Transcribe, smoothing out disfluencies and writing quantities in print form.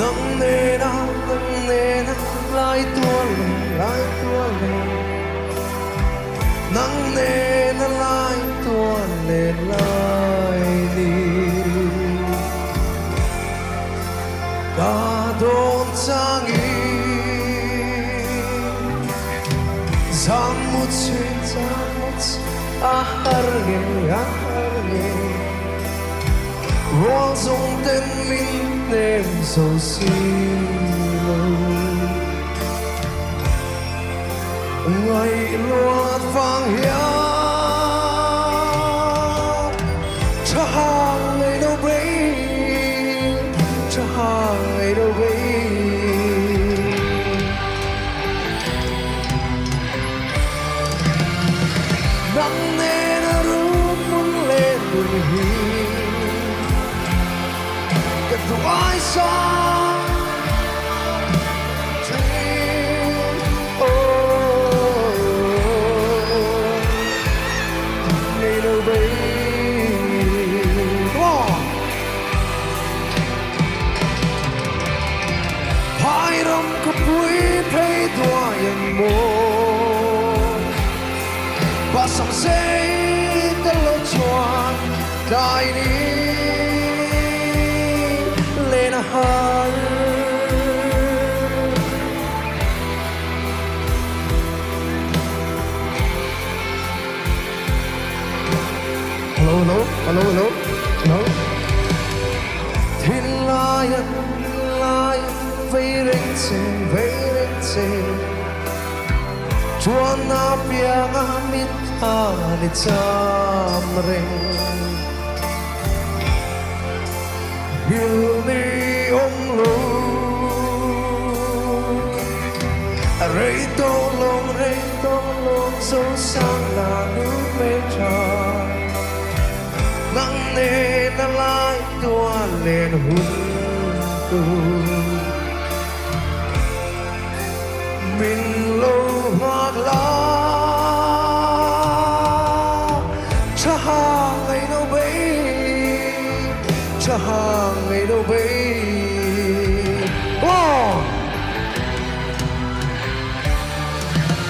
nâng nề na lại tua lên nâng nề na lại tua lên lại đi cả đồn trang ý giang một harge Hoa dùng tên mình đêm sầu xin ngày loạt vang hiếu Thahang Ngaihnobei Thahang Ngaihnobei nắng nề na rút muốn lên đường hiên get to I saw dream Ngaihnobei come on hai râm khắp quý thấy đua yên môn và sẵn dây tất lỡ choan đại đi lên hân hello thiên lai vây rinh trên chuan na piang amit ha ni cham reng bil ni ong lu rei to long so sang na nu me cha nang ne na lai tua lên hun tu mình lâu hoặc lá Thahang Ngaihnobei Thahang Ngaihnobei